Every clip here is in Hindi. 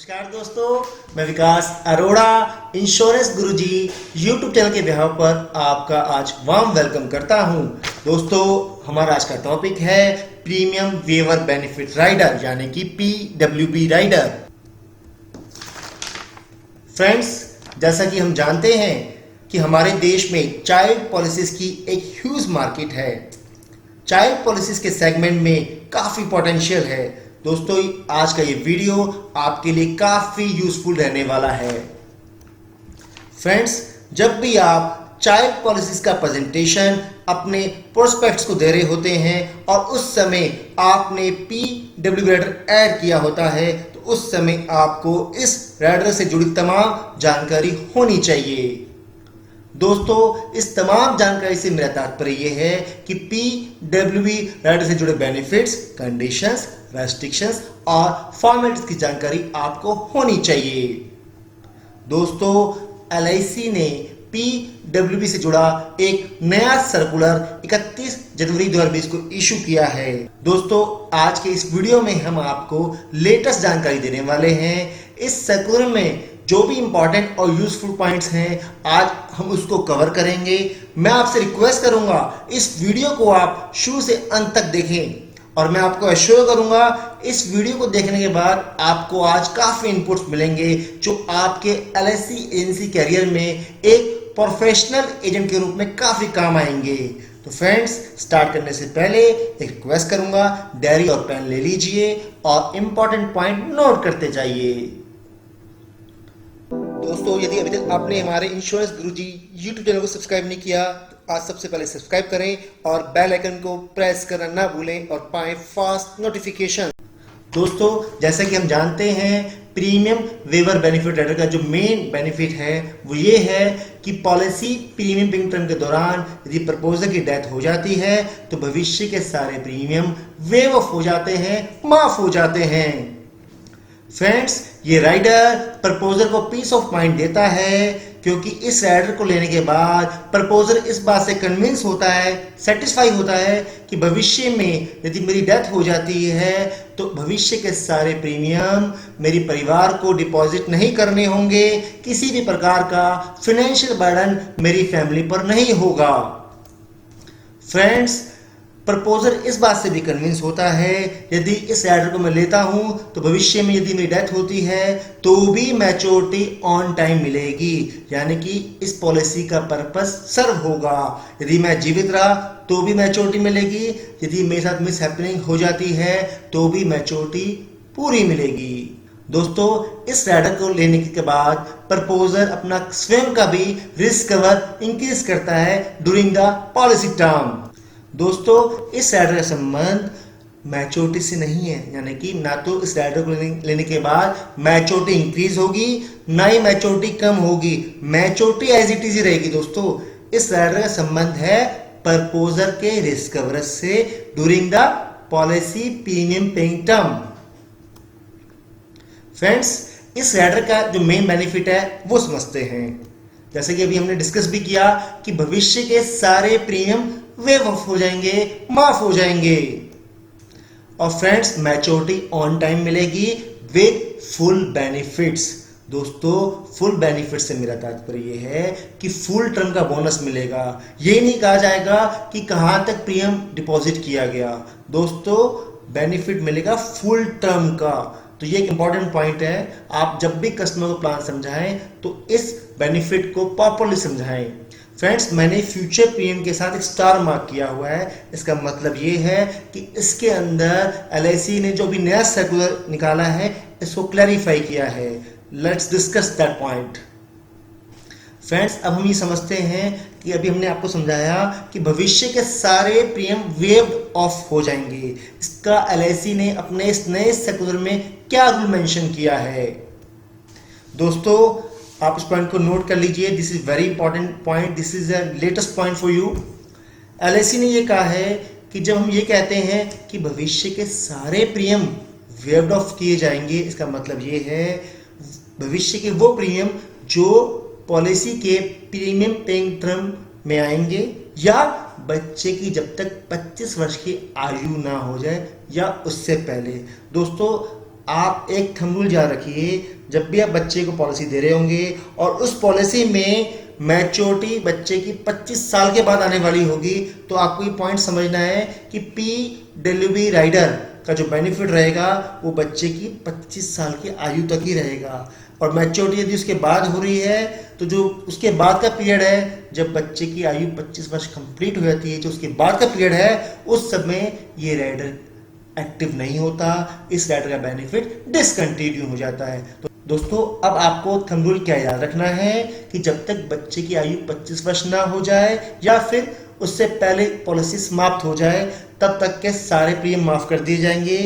नमस्कार दोस्तों, मैं विकास अरोड़ा इंश्योरेंस गुरुजी यूट्यूब चैनल के बिहाफ पर आपका आज वार्म वेलकम करता हूं। दोस्तों, हमारा आज का टॉपिक है प्रीमियम वेवर बेनिफिट राइडर यानी कि PWB राइडर। फ्रेंड्स, जैसा कि हम जानते हैं कि हमारे देश में चाइल्ड पॉलिसीज की एक ह्यूज मार्केट है। चाइल्ड पॉलिसीज के सेगमेंट में काफी पोटेंशियल है। दोस्तों, आज का ये वीडियो आपके लिए काफी यूजफुल रहने वाला है। फ्रेंड्स, जब भी आप चाइल्ड पॉलिसीज का प्रेजेंटेशन अपने प्रोस्पेक्ट्स को दे रहे होते हैं और उस समय आपने PWB राइडर ऐड किया होता है, तो उस समय आपको इस राइडर से जुड़ी तमाम जानकारी होनी चाहिए। दोस्तों, इस तमाम जानकारी से मेरा तात्पर्य यह है कि PWB राइडर से जुड़े बेनिफिट्स, कंडीशंस, रेस्ट्रिक्शंस और फॉर्मेट्स की जानकारी आपको होनी चाहिए। दोस्तों, LIC ने PWB से जुड़ा एक नया सर्कुलर 31 जनवरी 2020 को इशू किया है। दोस्तों, आज के इस वीडियो में हम आपको लेटेस्ट जानकारी देने वाले हैं। इस सर्कुलर में जो भी इंपॉर्टेंट और यूजफुल पॉइंट्स हैं, आज हम उसको कवर करेंगे। मैं आपसे रिक्वेस्ट करूंगा इस वीडियो को आप शुरू से अंत तक देखें और मैं आपको एश्योर करूंगा इस वीडियो को देखने के बाद आपको आज काफी इनपुट्स मिलेंगे जो आपके LIC एजेंसी कैरियर में एक प्रोफेशनल एजेंट के रूप में काफी काम आएंगे। तो फ्रेंड्स, स्टार्ट करने से पहले एक रिक्वेस्ट करूंगा, डायरी और पेन ले लीजिए और इंपॉर्टेंट पॉइंट नोट करते जाइए। दोस्तों, यदि अभी तक आपने हमारे इंश्योरेंस गुरुजी यूट्यूब चैनल को सब्सक्राइब नहीं किया, तो आज सबसे पहले सब्सक्राइब करें और बेल आइकन को प्रेस करना ना भूलें और पाएं फास्ट नोटिफिकेशन। दोस्तों, जैसा कि हम जानते हैं, प्रीमियम वेवर बेनिफिट राइडर का जो मेन बेनिफिट है वो ये है कि पॉलिसी प्रीमियम पेइंग टर्म के दौरान यदि प्रपोजर की डेथ हो जाती है तो भविष्य के सारे प्रीमियम वेव ऑफ हो जाते हैं, माफ हो जाते हैं। फ्रेंड्स, ये राइडर प्रपोजर को पीस ऑफ माइंड देता है क्योंकि इस राइडर को लेने के बाद प्रपोजर इस बात से कन्विंस होता है, सेटिस्फाई होता है कि भविष्य में यदि मेरी डेथ हो जाती है तो भविष्य के सारे प्रीमियम मेरे परिवार को डिपॉजिट नहीं करने होंगे, किसी भी प्रकार का फाइनेंशियल बर्डन मेरी फैमिली पर नहीं होगा। फ्रेंड्स, प्रपोजर इस बात से भी कन्विंस होता है यदि इस राइडर को मैं लेता हूं तो भविष्य में यदि मेरी डेथ होती है तो भी मैच्योरिटी ऑन टाइम मिलेगी, यानी कि इस पॉलिसी का पर्पस सर्व होगा। यदि मैं जीवित रहा तो भी मैच्योरिटी मिलेगी, यदि मेरे साथ मिस हैपनिंग हो जाती है तो भी मैच्योरिटी पूरी मिलेगी। दोस्तों, इस राइडर को लेने के बाद प्रपोजर अपना स्वयं का भी रिस्क कवर इंक्रीज करता है ड्यूरिंग द पॉलिसी टर्म। दोस्तों, इस राइडर का संबंध मैच्योरिटी से नहीं है, यानी कि ना तो इस राइडर को लेने के बाद मैच्योरिटी इंक्रीज होगी ना ही मैच्योरिटी कम होगी, मैच्योरिटी एज इट इज ही रहेगी। दोस्तों, इस राइडर का संबंध है प्रपोजर के रिस्क कवरेज से during the policy premium paying term. Friends, इस राइडर का जो मेन बेनिफिट है वो समझते हैं। जैसे कि अभी हमने डिस्कस भी किया कि भविष्य के सारे प्रीमियम वेव ऑफ हो जाएंगे, माफ हो जाएंगे। और फ्रेंड्स, मैच्योरिटी ऑन टाइम मिलेगी विद फुल बेनिफिट्स। दोस्तों, फुल बेनिफिट से मेरा तात्पर्य यह है कि फुल टर्म का बोनस मिलेगा। ये नहीं कहा जाएगा कि कहां तक प्रीमियम डिपॉजिट किया गया। दोस्तों, बेनिफिट मिलेगा फुल टर्म का। तो ये एक इंपॉर्टेंट पॉइंट है। आप जब भी कस्टमर को प्लान समझाएं तो इस बेनिफिट को प्रॉपर्ली समझाएं। फ्रेंड्स, मैंने फ्यूचर प्रीमियम के साथ एक स्टार मार्क किया हुआ है। इसका मतलब ये है कि इसके अंदर LIC ने जो भी नया सर्कुलर निकाला है इसको क्लैरिफाई किया है। Let's discuss that point. Friends, अब हम ये समझते हैं कि अभी हमने आपको समझाया कि भविष्य के सारे प्रीमियम वेव्ड ऑफ हो जाएंगे। इसका LIC ने अपने इस नए सर्कुलर में क्या रूल मेंशन किया है। दोस्तों, आप इस पॉइंट को नोट कर लीजिए। This is very important point, this is a latest point for you. LIC ने ये कहा है कि जब हम ये कहते हैं कि भविष्य के सारे प्रीमियम वेव्ड ऑफ किए जाएंगे, इसका मतलब ये है भविष्य के वो प्रीमियम जो पॉलिसी के प्रीमियम पेइंग टर्म में आएंगे या बच्चे की जब तक 25 वर्ष की आयु ना हो जाए या उससे पहले। दोस्तों, आप एक थंब रूल याद रखिए, जब भी आप बच्चे को पॉलिसी दे रहे होंगे और उस पॉलिसी में मैच्योरिटी बच्चे की 25 साल के बाद आने वाली होगी, तो आपको ये पॉइंट समझना है कि PWB राइडर का जो बेनिफिट रहेगा वो बच्चे की 25 साल की आयु तक ही रहेगा। और मैच्योरिटी यदि उसके बाद हो रही है तो जो उसके बाद का पीरियड है, जब बच्चे की आयु 25 वर्ष कंप्लीट हो जाती है, जो उसके बाद का पीरियड है, उस समय ये राइडर एक्टिव नहीं होता, इस राइडर का बेनिफिट डिसकंटिन्यू हो जाता है। तो दोस्तों, अब आपको थंब रूल क्या याद रखना है कि जब तक बच्चे की आयु 25 वर्ष ना हो जाए या फिर उससे पहले पॉलिसी समाप्त हो जाए, तब तक के सारे प्रीमियम माफ कर दिए जाएंगे।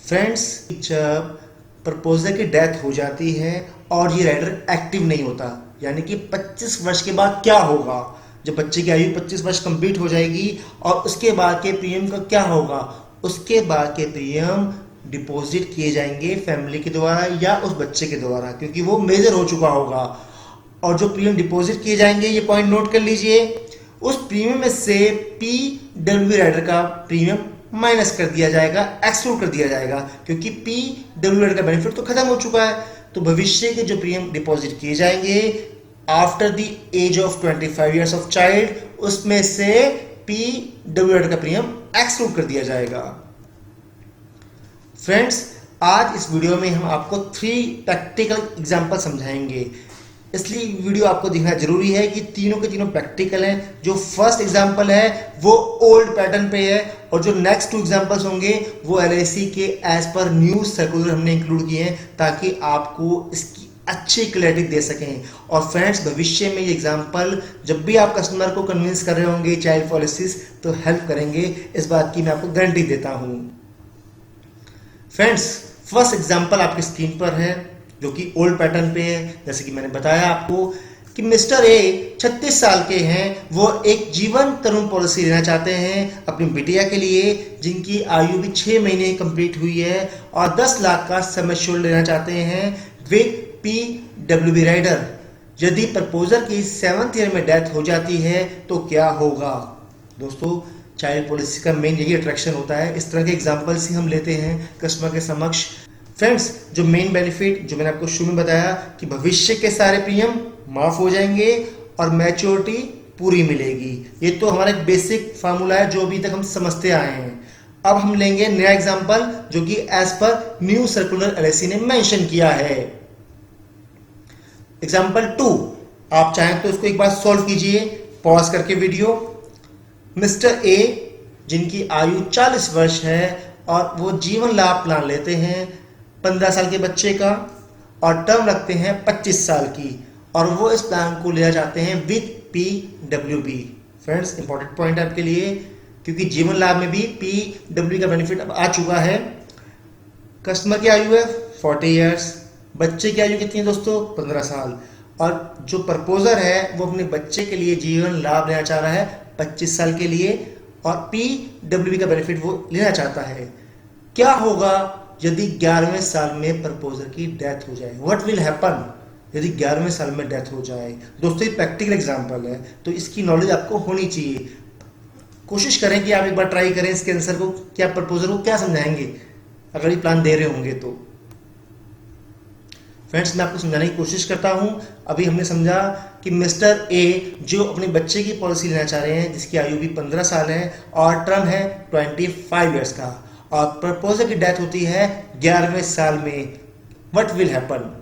फ्रेंड्स, जब प्रपोजर की डेथ हो जाती है और ये राइडर एक्टिव नहीं होता, यानी कि 25 वर्ष के बाद क्या होगा, जब बच्चे की आयु 25 वर्ष कंप्लीट हो जाएगी और उसके बाद के प्रीमियम का क्या होगा, उसके बाद के प्रीमियम डिपॉजिट किए जाएंगे फैमिली के द्वारा या उस बच्चे के द्वारा, क्योंकि वो मेजर हो चुका होगा। और जो प्रीमियम डिपॉजिट किए जाएंगे, ये पॉइंट नोट कर लीजिए, उस प्रीमियम में से PWB राइडर का प्रीमियम माइनस कर दिया जाएगा, एक्सक्लूड कर दिया जाएगा, क्योंकि PWB राइडर का बेनिफिट तो खत्म हो चुका है। तो भविष्य के जो प्रीमियम डिपॉजिट किए जाएंगे after the age of 25 years of child, उसमें से PWB राइडर का प्रीमियम एक्सक्लूड कर दिया जाएगा। फ्रेंड्स, आज इस वीडियो में हम आपको 3 प्रैक्टिकल एग्जांपल समझाएंगे, इसलिए वीडियो आपको देखना जरूरी है कि तीनों के तीनों प्रैक्टिकल हैं। जो फर्स्ट एग्जांपल है वो ओल्ड पैटर्न पे है और जो नेक्स्ट 2 एग्जांपल्स होंगे वो LIC के एज पर न्यू सर्कुलर हमने इंक्लूड किए हैं, ताकि आपको इसकी अच्छी क्लैरिटी दे सकें। और फ्रेंड्स, भविष्य में ये एग्जांपल जब भी आप कस्टमर को कन्विंस कर रहे होंगे चाइल्ड पॉलिसीज, तो हेल्प करेंगे, इस बात की मैं आपको गारंटी देता हूं। फ्रेंड्स, फर्स्ट एग्जांपल आपकी स्क्रीन पर है जो कि ओल्ड पैटर्न पे है। जैसे कि मैंने बताया आपको कि मिस्टर ए 36 साल के हैं, वो एक जीवन तरुण पॉलिसी लेना चाहते हैं अपनी बिटिया के लिए, जिनकी आयु भी 6 महीने कंप्लीट हुई है, और 10 लाख का सम एश्योर्ड लेना चाहते हैं विद PWB राइडर। यदि प्रपोजर की 7th ईयर में डेथ हो जाती है तो क्या होगा? दोस्तों, चाइल्ड पॉलिसी का मेन यही अट्रैक्शन होता है, इस तरह के एग्जांपल्स ही हम लेते हैं कस्टमर के समक्ष। फ्रेंड्स, जो मेन बेनिफिट जो मैंने आपको शुरू में बताया कि भविष्य के सारे प्रीमियम माफ हो जाएंगे और मैच्योरिटी पूरी मिलेगी, ये तो हमारा एक बेसिक फार्मूला है जो अभी तक हम समझते आए हैं। अब हम लेंगे नया एग्जांपल जो कि as per new circular LIC ने मेंशन किया है। एग्जांपल 2, आप चाहें तो इसको एक बार सॉल्व कीजिए पॉज करके वीडियो। मिस्टर ए, जिनकी आयु 40 वर्ष है और वो जीवन लाभ प्लान लेते हैं 15 साल के बच्चे का, और टर्म रखते हैं 25 साल की, और वो इस प्लान को लेना चाहते हैं with PWB। Friends, important point आपके लिए, क्योंकि जीवन लाभ में भी PWB का बेनिफिट अब आ चुका है। कस्टमर की आयु है 40 ईयर्स, बच्चे की आयु कितनी है दोस्तों? 15 साल, और जो प्रपोजर है वो अपने बच्चे के लिए जीवन लाभ लेना चाह रहा है 25 साल के लिए, और PWB का बेनिफिट वो लेना चाहता है। क्या होगा यदि 11वें साल में प्रपोजर की डेथ हो जाए? व्हाट विल हैपन यदि 11वें साल में डेथ हो जाए? दोस्तों, ये प्रैक्टिकल एग्जांपल है, तो इसकी नॉलेज आपको होनी चाहिए। कोशिश करें कि आप एक बार ट्राई करें इसके आंसर को, कि आप प्रपोजर को क्या समझाएंगे अगर ये प्लान दे रहे होंगे तो। फ्रेंड्स, मैं आपको समझाने की कोशिश करता हूं। अभी हमने समझा कि मिस्टर ए जो अपने बच्चे की पॉलिसी लेना चाह रहे हैं, जिसकी आयु भी 15 साल है और टर्म है 25 ईयर्स का, और प्रपोजर की डेथ होती है 11वें साल में। What will happen?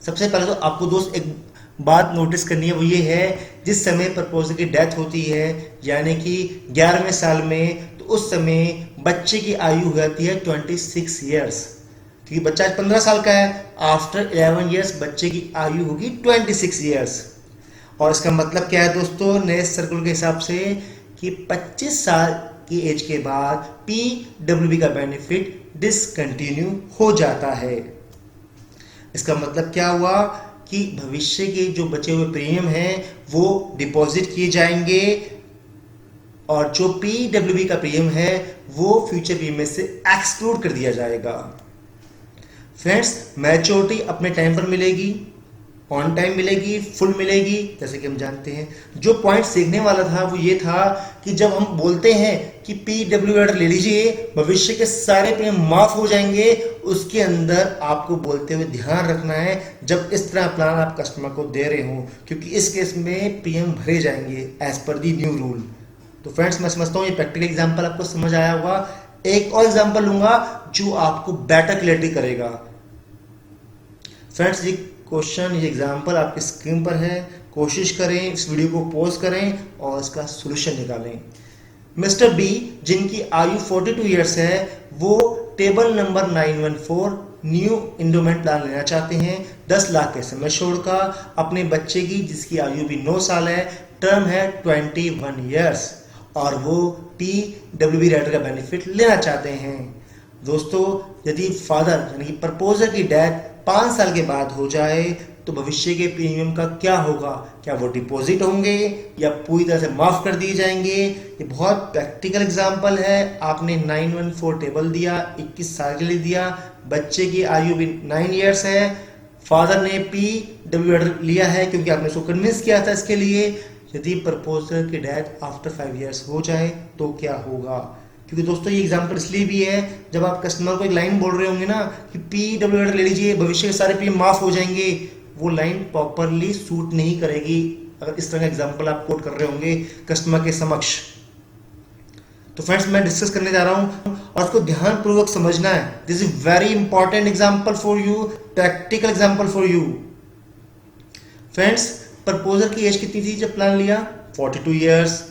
सबसे पहले तो आपको दोस्त एक बात नोटिस करनी है, वो ये है, जिस समय प्रपोजर की डेथ होती है यानी कि 11वें साल में, तो उस समय बच्चे की आयु हो जाती है 26 ईयर्स, क्योंकि बच्चा आज 15 साल का है। आफ्टर 11 ईयर्स बच्चे की आयु होगी 26 ईयर्स। और इसका मतलब क्या है दोस्तों, नए सर्कुलर के हिसाब से, कि 25 साल की एज के बाद PWB का बेनिफिट डिसकंटिन्यू हो जाता है। इसका मतलब क्या हुआ कि भविष्य के जो बचे हुए प्रीमियम हैं वो डिपॉजिट किए जाएंगे, और जो PWB का प्रीमियम है वो फ्यूचर प्रीमियम से एक्सक्लूड कर दिया जाएगा। फ्रेंड्स, मैच्योरिटी अपने टाइम पर मिलेगी, ऑन टाइम मिलेगी, फुल मिलेगी, जैसे कि हम जानते हैं। जो पॉइंट सीखने वाला था वो ये था कि जब हम बोलते हैं कि PWR ले लीजिए, भविष्य के सारे प्रीमियम माफ हो जाएंगे, उसके अंदर आपको बोलते हुए ध्यान रखना है जब इस तरह प्लान आप कस्टमर को दे रहे हो, क्योंकि इस केस में प्रीमियम भरे जाएंगे as per the new rule. तो फ्रेंड्स, मैं समझता हूँ ये प्रैक्टिकल एग्जाम्पल आपको समझ आया होगा। एक और एग्जाम्पल लूंगा जो आपको बेटर क्लैरिटी करेगा। फ्रेंड्स, ये क्वेश्चन, ये एग्जाम्पल आपकी स्क्रीन पर है। कोशिश करें इस वीडियो को पॉज करें और इसका सोल्यूशन निकालें। मिस्टर बी, जिनकी आयु 42 ईयर्स है, वो table number 914 new endowment plan लेना चाहते हैं 10 लाख के समय छोड़ का अपने बच्चे की, जिसकी आयु भी 9 साल है, टर्म है 21 ईयर्स, और वो PWB राइडर का बेनिफिट लेना चाहते हैं। दोस्तों, यदि फादर यानी कि प्रपोजर की डेथ 5 साल के बाद हो जाए तो भविष्य के प्रीमियम का क्या होगा? क्या वो डिपॉजिट होंगे या पूरी तरह से माफ कर दिए जाएंगे? ये बहुत प्रैक्टिकल एग्जांपल है। आपने 914 टेबल दिया, 21 साल के लिए दिया, बच्चे की आयु भी 9 ईयर्स है, फादर ने PWR लिया है क्योंकि आपने उसको कन्विंस किया था इसके लिए। यदि प्रपोजर की डेथ आफ्टर 5 ईयर्स हो जाए तो क्या होगा? क्योंकि दोस्तों ये एग्जांपल इसलिए भी है, जब आप कस्टमर को एक लाइन बोल रहे होंगे ना कि PWR ले लीजिए, भविष्य के सारे प्रीमियम माफ हो जाएंगे, वो लाइन प्रॉपरली सूट नहीं करेगी अगर इस तरह का एग्जांपल आप कोट कर रहे होंगे कस्टमर के समक्ष। तो फ्रेंड्स, मैं डिस्कस करने जा रहा हूं और उसको ध्यानपूर्वक समझना है। This is very important example for you, practical example for you. Friends, proposer की एज कितनी थी जब प्लान लिया? 42 ईयर्स।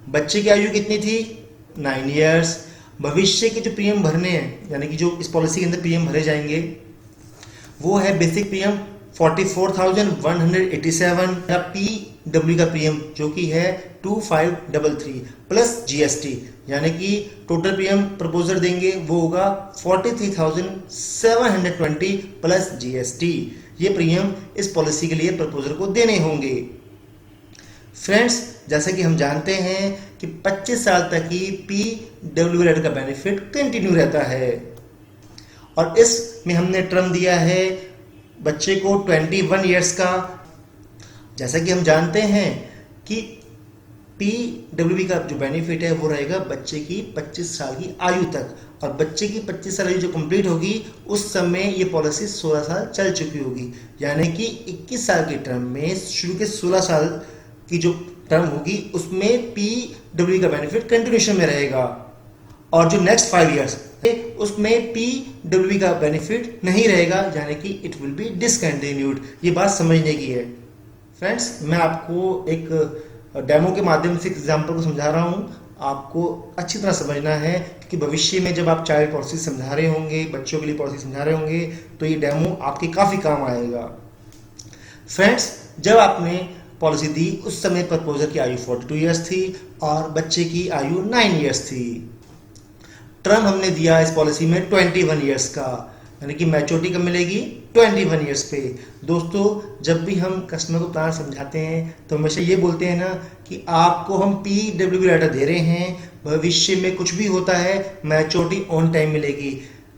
बच्चे की आयु कितनी थी? 9 ईयर्स। भविष्य के जो प्रीमियम भरने हैं, यानी कि जो इस पॉलिसी के अंदर प्रीमियम भरे जाएंगे, वो है बेसिक प्रीमियम 44,187 या PW का प्रीमियम जो कि है 2533 प्लस GST, यानी कि टोटल प्रीमियम प्रपोजर देंगे वो होगा 43,720 प्लस GST। ये प्रीमियम इस पॉलिसी के लिए प्रपोजर को देने होंगे। फ्रेंड्स, जैसे कि हम जानते हैं कि 25 साल तक ही PWR राइडर का बेनिफिट कंटिन्यू रहता है, और इसमें हमने टर्म दिया है बच्चे को 21 ईयर्स का। जैसा कि हम जानते हैं कि PWB का जो बेनिफिट है वो रहेगा बच्चे की 25 साल की आयु तक, और बच्चे की 25 साल आयु जो कंप्लीट होगी उस समय ये पॉलिसी 16 साल चल चुकी होगी, यानी कि 21 साल की टर्म में शुरू के 16 साल की जो टर्म होगी उसमें PWB का बेनिफिट कंटिन्यूशन में रहेगा, और जो नेक्स्ट 5 ईयर्स उसमें PWB का बेनिफिट नहीं रहेगा, यानी कि इट विल बी डिसकंटिन्यूड। ये बात समझने की है। फ्रेंड्स, मैं आपको एक डेमो के माध्यम से एग्जांपल को समझा रहा हूँ, आपको अच्छी तरह समझना है, क्योंकि भविष्य में जब आप चाइल्ड पॉलिसी समझा रहे होंगे, बच्चों के लिए पॉलिसी समझा रहे होंगे, तो ये डेमो आपके काफ़ी काम आएगा। फ्रेंड्स, जब आपने पॉलिसी दी उस समय प्रपोजर की आयु 42 ईयर्स थी और बच्चे की आयु 9 ईयर्स थी। टर्म हमने दिया इस पॉलिसी में 21 ईयर्स का, यानी कि मैच्योरिटी कब मिलेगी? 21 ईयर्स पे। दोस्तों, जब भी हम कस्टमर को प्लान समझाते हैं तो हमेशा ये बोलते हैं ना कि आपको हम PWB राइडर दे रहे हैं, भविष्य में कुछ भी होता है मैच्योरिटी ऑन टाइम मिलेगी,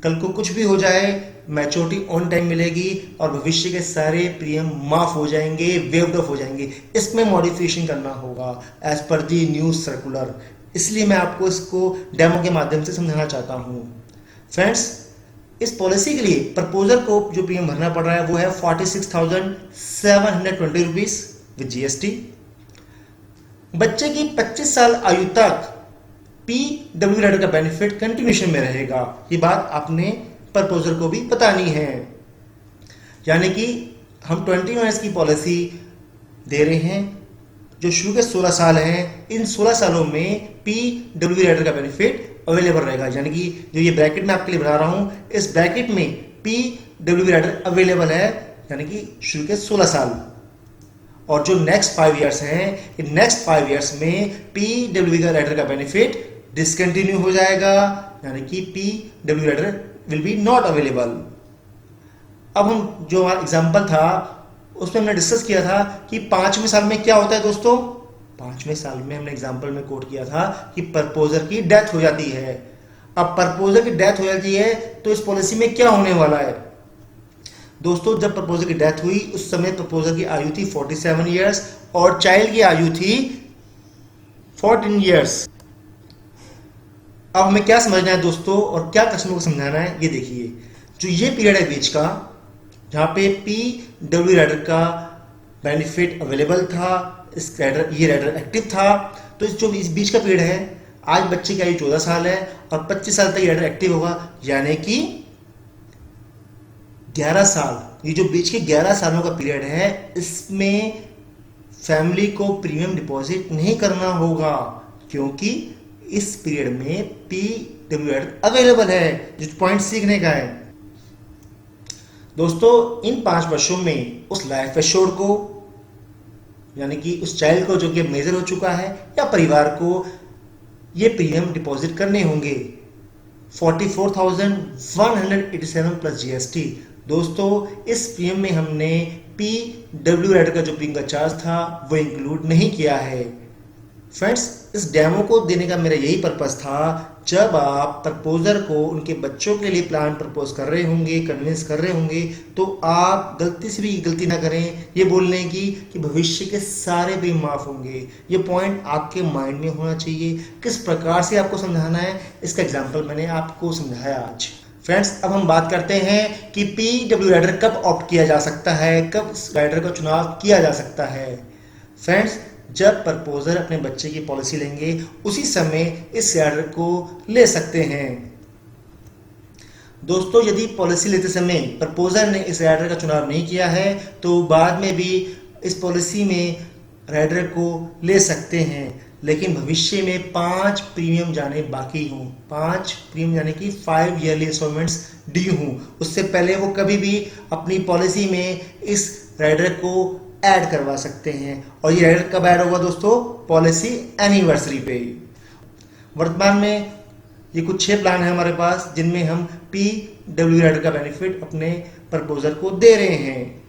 कल को कुछ भी हो जाए मैच्योरिटी ऑन टाइम मिलेगी, और भविष्य के सारे प्रीमियम माफ हो जाएंगे, वेव्ड ऑफ हो जाएंगे। इसमें मॉडिफिकेशन करना होगा as per the new circular. इसलिए मैं आपको इसको डेमो के माध्यम से समझाना चाहता हूँ। फ्रेंड्स, इस पॉलिसी के लिए प्रपोजर को जो प्रीमियम भरना पड़ रहा है वो है 46,720 रुपीज विद GST। बच्चे की 25 साल आयु तक PWB राइडर का बेनिफिट कंटिन्यूशन में रहेगा। ये बात आपने प्रपोजर को भी बतानी है, यानी कि हम 21 ईयर्स की पॉलिसी दे रहे हैं जो शुरू के 16 साल हैं। इन 16 सालों में PWB राइडर का बेनिफिट अवेलेबल रहेगा, यानी कि जो ये ब्रैकेट में आपके लिए बना रहा हूं, इस ब्रैकेट में PWB राइडर अवेलेबल है, यानी कि शुरू के 16 साल। और जो नेक्स्ट 5 ईयर्स हैं, इन नेक्स्ट 5 ईयर्स में PWB का राइडर का बेनिफिट डिसकंटिन्यू हो जाएगा, यानी कि PWB rider will be not available. अब हम जो हमारा एग्जाम्पल था उसमें हमने डिस्कस किया था कि 5वें साल में क्या होता है। दोस्तों, 5वें साल में हमने एग्जाम्पल में कोट किया था कि प्रपोजर की डेथ हो जाती है। अब प्रपोजर की डेथ हो जाती है तो इस पॉलिसी में क्या होने वाला है? दोस्तों जब प्रपोजर की डेथ हुई उस समय प्रपोजर की आयु थी 47 ईयर्स और चाइल्ड की आयु थी 14 ईयर्स। अब हमें क्या समझना है दोस्तों और क्या कस्टमर को समझाना है, ये देखिए। जो ये पीरियड है बीच का, जहां पे PW राइडर का बेनिफिट अवेलेबल था, ये राइडर एक्टिव था, तो जो इस बीच का पीरियड है, आज बच्चे की आयु 14 साल है और 25 साल तक ये राइडर एक्टिव होगा, यानी कि 11 साल। ये जो बीच के 11 सालों का पीरियड है, इसमें फैमिली को प्रीमियम डिपॉजिट नहीं करना होगा, क्योंकि इस पीरियड में PW अवेलेबल है। जो पॉइंट सीखने का है दोस्तों, इन 5 वर्षों में उस लाइफ एश्योर्ड को, यानी कि उस चाइल्ड को जो कि मेजर हो चुका है, या परिवार को ये प्रीमियम डिपॉजिट करने होंगे 44,187 प्लस GST। दोस्तों इस प्रीमियम में हमने PW राइडर का जो प्रीमियम का चार्ज था वो इंक्लूड नहीं किया है। फ्रेंड्स, इस डेमो को देने का मेरा यही पर्पस था। जब आप प्रपोजर को उनके बच्चों के लिए प्लान प्रपोज कर रहे होंगे, कन्विंस कर रहे होंगे, तो आप गलती से भी गलती ना करें ये बोलने की कि भविष्य के सारे भी माफ होंगे। ये पॉइंट आपके माइंड में होना चाहिए। किस प्रकार से आपको समझाना है, इसका एग्जाम्पल मैंने आपको समझाया आज। फ्रेंड्स, अब हम बात करते हैं कि PW राइडर कब ऑप्ट किया जा सकता है, कब इस राइडर का चुनाव किया जा सकता है। फ्रेंड्स, जब प्रपोजर अपने बच्चे की पॉलिसी लेंगे उसी समय इस राइडर को ले सकते हैं। दोस्तों यदि पॉलिसी लेते समय प्रपोजर ने इस राइडर का चुनाव नहीं किया है तो बाद में भी इस पॉलिसी में राइडर को ले सकते हैं, लेकिन भविष्य में 5 प्रीमियम जाने बाकी हों, 5 प्रीमियम यानी कि 5 ईयरली इंस्टॉलमेंट्स ड्यू हों, उससे पहले वो कभी भी अपनी पॉलिसी में इस राइडर को ऐड करवा सकते हैं। और ये राइडर कब ऐड होगा दोस्तों? पॉलिसी एनिवर्सरी पे। वर्तमान में ये कुछ 6 प्लान है हमारे पास जिनमें हम PW राइडर का बेनिफिट अपने प्रपोजर को दे रहे हैं।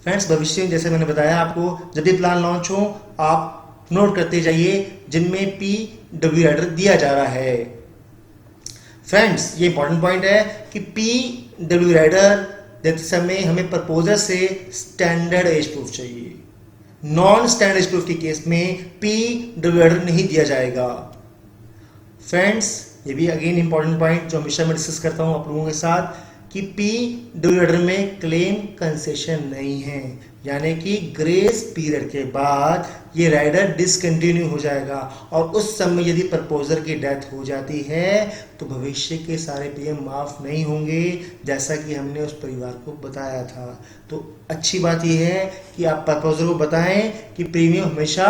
फ्रेंड्स, भविष्य में जैसे मैंने बताया आपको, जब भी प्लान लॉन्च हो आप नोट करते जाइए जिनमें PW राइडर दिया जा रहा है। फ्रेंड्स, ये इंपॉर्टेंट पॉइंट है कि PW राइडर देते समय हमें प्रपोजर से स्टैंडर्ड एज प्रूफ चाहिए। नॉन स्टैंडर्ड एज प्रूफ के केस में PW राइडर नहीं दिया जाएगा। फ्रेंड्स, ये भी अगेन इंपॉर्टेंट पॉइंट जो हमेशा मैं डिस्कस करता हूं आप लोगों के साथ कि PW राइडर में क्लेम कंसेशन नहीं है, यानी कि ग्रेस पीरियड के बाद ये राइडर डिसकंटिन्यू हो जाएगा और उस समय यदि प्रपोजर की डेथ हो जाती है तो भविष्य के सारे प्रीमियम माफ नहीं होंगे, जैसा कि हमने उस परिवार को बताया था। तो अच्छी बात यह है कि आप प्रपोजर को बताएं कि प्रीमियम हमेशा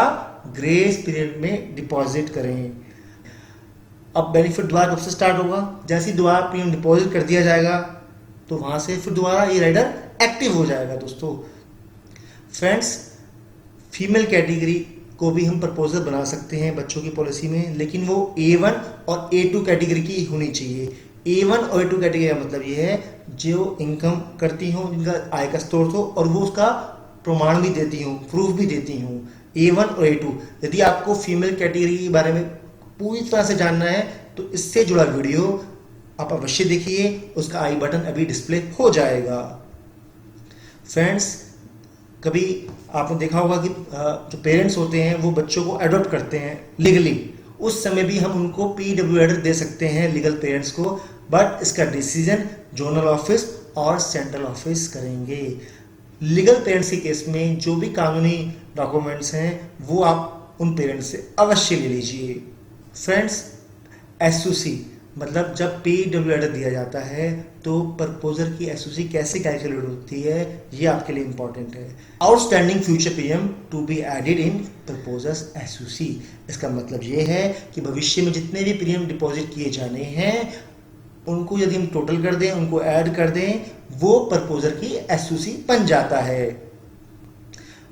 ग्रेस पीरियड में डिपॉजिट करें। अब बेनिफिट दोबारा कब से स्टार्ट होगा? जैसे ही दोबारा प्रीमियम डिपॉजिट कर दिया जाएगा तो वहां से फिर दोबारा ये राइडर एक्टिव हो जाएगा। दोस्तों फ्रेंड्स, फीमेल कैटेगरी को भी हम प्रपोजल बना सकते हैं बच्चों की पॉलिसी में, लेकिन वो A1 और A2 कैटेगरी की होनी चाहिए। A1 और A2 कैटेगरी का मतलब ये है जो इनकम करती हो, जिनका आय का स्रोत हो और वो उसका प्रमाण भी देती हूँ, प्रूफ भी देती हूँ। A1 और A2। यदि आपको फीमेल कैटेगरी के बारे में पूरी तरह से जानना है तो इससे जुड़ा वीडियो आप अवश्य देखिए, उसका आई बटन अभी डिस्प्ले हो जाएगा। फ्रेंड्स, कभी आपने देखा होगा कि जो पेरेंट्स होते हैं वो बच्चों को अडॉप्ट करते हैं लीगली, उस समय भी हम उनको PW राइडर दे सकते हैं लीगल पेरेंट्स को, बट इसका डिसीजन जोनल ऑफिस और सेंट्रल ऑफिस करेंगे। लीगल पेरेंट्स के केस में जो भी कानूनी डॉक्यूमेंट्स हैं वो आप उन पेरेंट्स से अवश्य ले लीजिए। फ्रेंड्स, SUC मतलब जब PW राइडर दिया जाता है तो प्रपोजर की SUC कैसे कैलकुलेट होती है ये आपके लिए इंपॉर्टेंट है। Outstanding future premium to be added in proposers SUC। इसका मतलब ये है कि भविष्य में जितने भी प्रीमियम डिपॉजिट किए जाने हैं उनको यदि हम टोटल कर दें, उनको ऐड कर दें, वो प्रपोजर की SUC बन जाता है।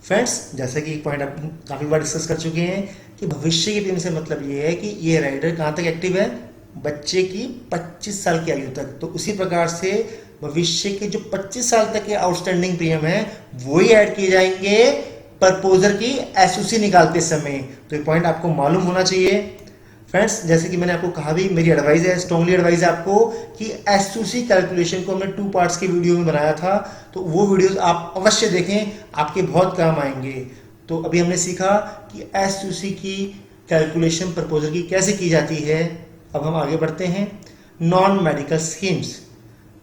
फ्रेंड्स, जैसा कि एक पॉइंट आप काफी बार डिस्कस कर चुके हैं कि भविष्य के प्रीमियम से मतलब ये है कि ये राइडर कहां तक एक्टिव है? बच्चे की 25 साल की आयु तक। तो उसी प्रकार से भविष्य के जो 25 साल तक के आउटस्टैंडिंग प्रीमियम है वही ऐड किए जाएंगे प्रपोजर की SUC निकालते समय। तो ये पॉइंट आपको मालूम होना चाहिए। फ्रेंड्स, जैसे कि मैंने आपको कहा भी, मेरी एडवाइस है, स्ट्रांगली एडवाइस है आपको कि एसयूसी कैलकुलेशन को हमने 2 पार्ट्स के वीडियो में बनाया था, तो वो वीडियोस आप अवश्य देखें, आपके बहुत काम आएंगे। तो अभी हमने सीखा कि एसयूसी की कैलकुलेशन प्रपोजल की कैसे की जाती है। अब हम आगे बढ़ते हैं। नॉन मेडिकल स्कीम्स,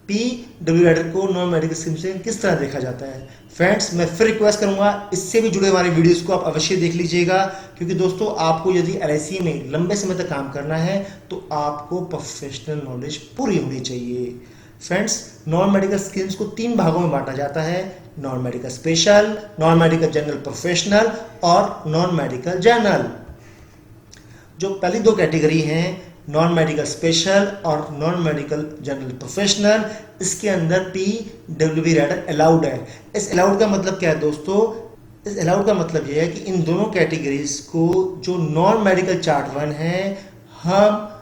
पीडब्ल्यू एडर को नॉन मेडिकल स्कीम से किस तरह देखा जाता है। फ्रेंड्स, मैं फिर रिक्वेस्ट करूंगा, इससे भी जुड़े हमारे वीडियोस को आप अवश्य देख लीजिएगा, क्योंकि दोस्तों आपको यदि एलआईसी में लंबे समय तक काम करना है तो आपको प्रोफेशनल नॉलेज पूरी होनी चाहिए। फ्रेंड्स, नॉन मेडिकल स्कीम्स को 3 भागों में बांटा जाता है: non medical special, non medical general professional और नॉन मेडिकल जनरल। जो पहली 2 कैटेगरी हैं, नॉन मेडिकल स्पेशल और नॉन मेडिकल जनरल प्रोफेशनल, इसके अंदर पीडब्ल्यूबी राइडर अलाउड है। इस अलाउड का मतलब क्या है दोस्तों? इस अलाउड का मतलब यह है कि इन दोनों कैटेगरीज को जो नॉन मेडिकल चार्ट 1 है, हम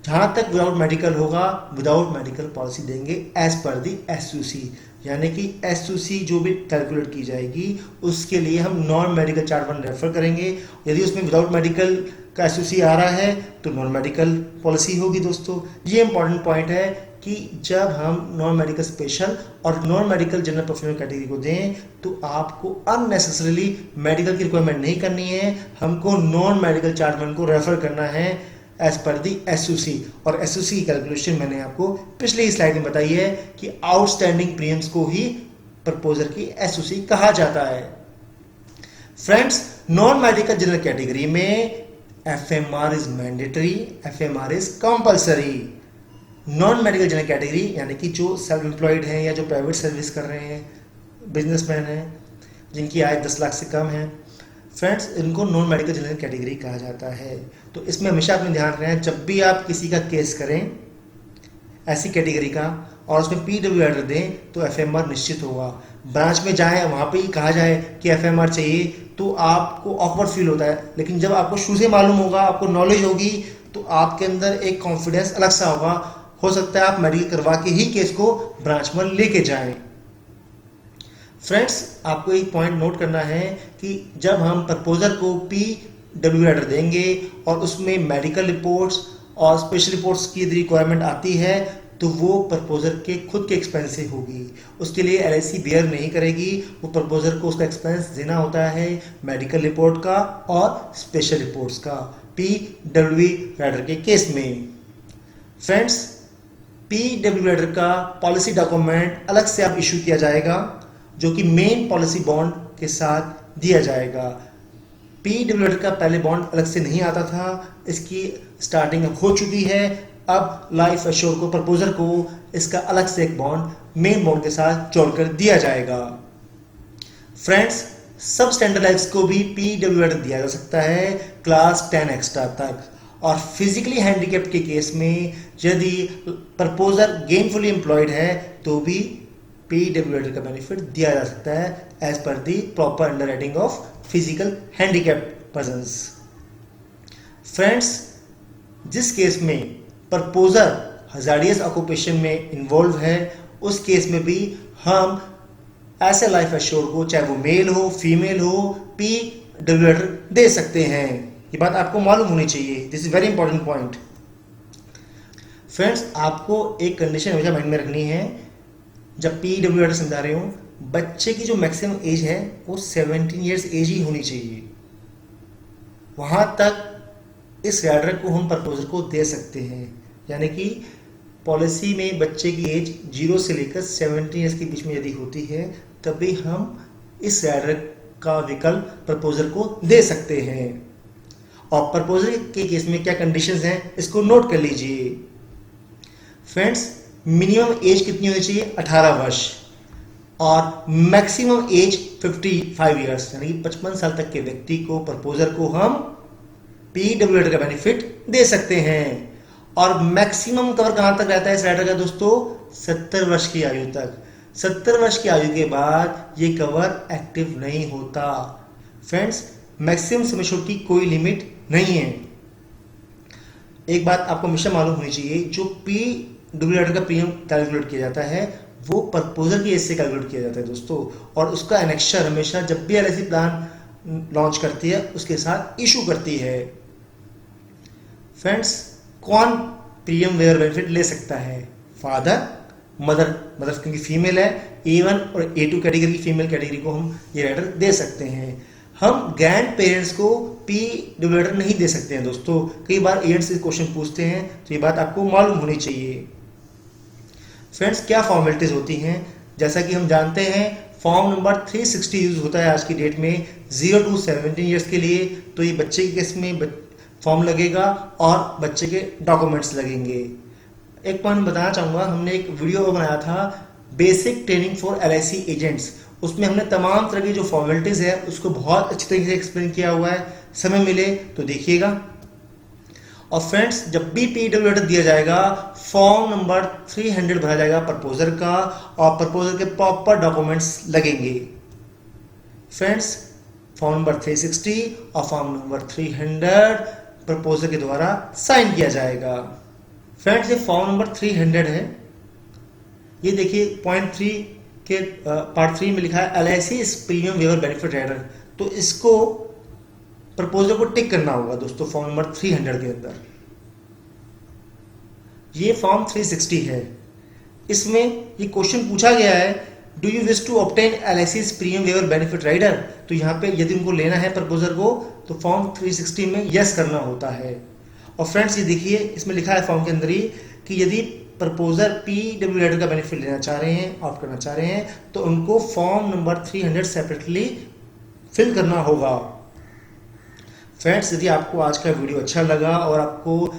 जहां तक विदाउट मेडिकल होगा विदाउट मेडिकल पॉलिसी देंगे एज पर दी एसयूसी। यानी कि एसयूसी जो भी कैलकुलेट की जाएगी उसके लिए हम नॉन मेडिकल चार्ट 1 रेफर करेंगे। यदि उसमें विदाउट मेडिकल का एसयूसी आ रहा है तो नॉन मेडिकल पॉलिसी होगी। दोस्तों, ये इंपॉर्टेंट पॉइंट है कि जब हम नॉन मेडिकल स्पेशल और non medical general professional category को दें तो आपको अननेसेसरीली मेडिकल की रिक्वायरमेंट नहीं करनी है, हमको नॉन मेडिकल चार्ट 1 को रेफर करना है एज पर दी एसयूसी। और एसयूसी की कैलकुलेशन मैंने आपको पिछली स्लाइड में बताई है कि आउटस्टैंडिंग प्रीमियम्स को ही प्रपोजर की एसयूसी कहा जाता है। Friends, non medical general category में FMR is mandatory, FMR is compulsory. Non medical general category यानी कि जो सेल्फ एम्प्लॉयड हैं या जो प्राइवेट सर्विस कर रहे हैं, बिजनेसमैन हैं जिनकी आय 10 लाख से कम है, फ्रेंड्स, इनको नॉन मेडिकल जनरल कैटेगरी कहा जाता है। तो इसमें हमेशा अपने ध्यान रखें, जब भी आप किसी का केस करें ऐसी कैटेगरी का और उसमें पीडब्ल्यू एडर दें तो एफएमआर निश्चित होगा। ब्रांच में जाएं, वहां पे ही कहा जाए कि एफएमआर चाहिए तो आपको ऑकवर्ड फील होता है, लेकिन जब आपको शुरू से मालूम होगा, आपको नॉलेज होगी, तो आपके अंदर एक कॉन्फिडेंस अलग सा होगा। हो सकता है आप मेडिकल करवा के ही केस को ब्रांच में लेके जाएं। फ्रेंड्स, आपको एक पॉइंट नोट करना है कि जब हम प्रपोजर को पीडब्ल्यू एडर देंगे और उसमें मेडिकल रिपोर्ट्स और स्पेशल रिपोर्ट्स की यदि रिक्वायरमेंट आती है तो वो प्रपोजर के खुद के एक्सपेंस से होगी। उसके लिए एलआईसी बेयर नहीं करेगी, वो प्रपोजर को उसका एक्सपेंस देना होता है मेडिकल रिपोर्ट का और स्पेशल रिपोर्ट्स का पीडब्ल्यू राइडर के केस में। फ्रेंड्स, पीडब्ल्यू राइडर का पॉलिसी डॉक्यूमेंट अलग से आप इशू किया जाएगा जो कि मेन पॉलिसी बॉन्ड के साथ दिया जाएगा। पीडब्ल्यू राइडर का पहले बॉन्ड अलग से नहीं आता था, इसकी स्टार्टिंग हो चुकी है। अब लाइफ एश्योर को, प्रपोजर को इसका अलग से एक बॉन्ड मेन बॉन्ड के साथ जोड़कर दिया जाएगा। फ्रेंड्स, सब स्टैंडर्ड लाइफ्स को भी पीडब्ल्यू राइडर दिया जा सकता है क्लास 10 एक्स्ट्रा तक। और फिजिकली हैंडीकैप्ड के केस में यदि प्रपोजर गेनफुली एम्प्लॉयड है तो भी पीडब्ल्यू राइडर का बेनिफिट दिया जा सकता है as per the proper underwriting of physical handicapped persons. Friends, जिस केस में प्रपोजर हजार्डियस ऑक्यूपेशन में इन्वॉल्व है उस केस में भी हम ऐसे लाइफ एश्योर को, चाहे वो मेल हो फीमेल हो, पीडब्ल्यू राइडर दे सकते हैं। ये बात आपको मालूम होनी चाहिए। This is very important point. Friends, आपको एक कंडीशन हमेशा माइंड में रखनी है जब पीडब्ल्यू राइडर समझा रहे हो, बच्चे की जो मैक्सिमम एज है वो 17 ईयर्स एज ही होनी चाहिए। वहां तक इस राइडर को हम प्रपोजर को दे सकते हैं। यानी कि पॉलिसी में बच्चे की एज 0 से लेकर 17 ईयर्स के बीच में यदि होती है तभी हम इस राइडर का विकल्प प्रपोजर को दे सकते हैं। और प्रपोजर के केस में क्या कंडीशंस हैं इसको नोट कर लीजिए। फ्रेंड्स, मिनिमम एज कितनी होनी चाहिए? 18 वर्ष और मैक्सिमम एज 55 ईयर्स, यानी कि 55 साल तक के व्यक्ति को, प्रपोजर को हम पीडब्ल्यू राइडर का बेनिफिट दे सकते हैं। और मैक्सिमम कवर कहां तक रहता है इस राइडर का दोस्तों? 70 वर्ष की आयु तक। 70 वर्ष की आयु के बाद ये कवर एक्टिव नहीं होता। फ्रेंड्स, मैक्सिमम सम एश्योर्ड की कोई लिमिट नहीं है। एक बात आपको हमेशा मालूम होनी चाहिए, जो पीडब्ल्यू राइडर का प्रीमियम कैलकुलेट किया जाता है वो प्रपोजर की एज से कैलकुलेट किया जाता है दोस्तों। और उसका एनेक्शर हमेशा जब भी एलआईसी प्लान लॉन्च करती है उसके साथ इशू करती है। फ्रेंड्स, कौन प्रीमियम वेयर बेनिफिट ले सकता है? फादर, मदर, मतलब क्योंकि फीमेल है, A1 और A2 कैटेगरी की फीमेल कैटेगरी को हम ये राइडर दे सकते हैं। हम ग्रैंड पेरेंट्स को PW राइडर नहीं दे सकते हैं दोस्तों। कई बार एजेंट्स से क्वेश्चन पूछते हैं, तो ये बात आपको मालूम होनी चाहिए। फ्रेंड्स, क्या फॉर्मेलिटीज होती हैं? जैसा कि हम जानते हैं, फॉर्म नंबर 360 यूज होता है आज की डेट में 0 to 17 ईयर्स के लिए। तो ये बच्चे के केस में फॉर्म लगेगा और बच्चे के डॉक्यूमेंट्स लगेंगे। एक पॉइंट बताना चाहूँगा, हमने एक वीडियो बनाया था basic training for LIC agents. उसमें हमने तमाम तरह की जो फॉर्मेलिटीज है उसको बहुत अच्छी तरीके से एक्सप्लेन किया हुआ है। समय मिले तो देखिएगा। और फ्रेंड्स, जब भी PW लेटर दिया जाएगा, फॉर्म नंबर 300 भरा जाएगा प्रपोजर का, और प्रपोजर के प्रॉपर डॉक्यूमेंट्स लगेंगे। फ्रेंड्स, फॉर्म नंबर 360 और फॉर्म नंबर 300 प्रपोजर के द्वारा साइन किया जाएगा। फ्रेंड्स, ये फॉर्म नंबर 300 है। ये देखिए पॉइंट 3 के पार्ट 3 में लिखा है LIC premium waiver benefit rider. तो इसको प्रपोजल को टिक करना होगा दोस्तों फॉर्म नंबर 300 के अंदर। ये फॉर्म 360 है। इसमें ये क्वेश्चन पूछा गया है, do you wish to obtain LIC premium waiver benefit rider? तो यहाँ पे यदि उनको लेना है प्रपोजल को, तो फॉर्म 360 में यस करना होता है। और फ्रेंड्स, ये देखिए इसमें लिखा है फॉर्म के अंदर ही कि यदि प्रपोजर PW लेटर का बेनिफिट लेना चाह रहे हैं, ऑप्ट करना चाह रहे हैं, तो उनको फॉर्म नंबर 300 सेपरेटली फिल करना होगा। फ्रेंड्स, यदि आपको आज का वीडियो अच्छा लगा और आपको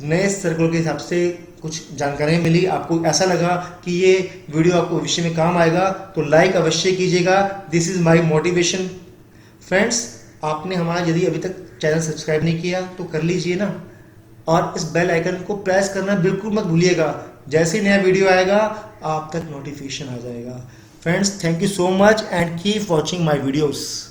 नए सर्कल के हिसाब से कुछ जानकारी मिली, आपको ऐसा लगा कि ये वीडियो आपको भविष्य में काम आएगा, तो लाइक अवश्य कीजिएगा। This is my motivation. Friends, आपने हमारा यदि अभी तक चैनल सब्सक्राइब नहीं किया तो कर लीजिए ना, और इस बेल आइकन को प्रेस करना बिल्कुल मत भूलिएगा। जैसे ही नया वीडियो आएगा आप तक नोटिफिकेशन आ जाएगा। Friends, thank you so much and keep watching my videos.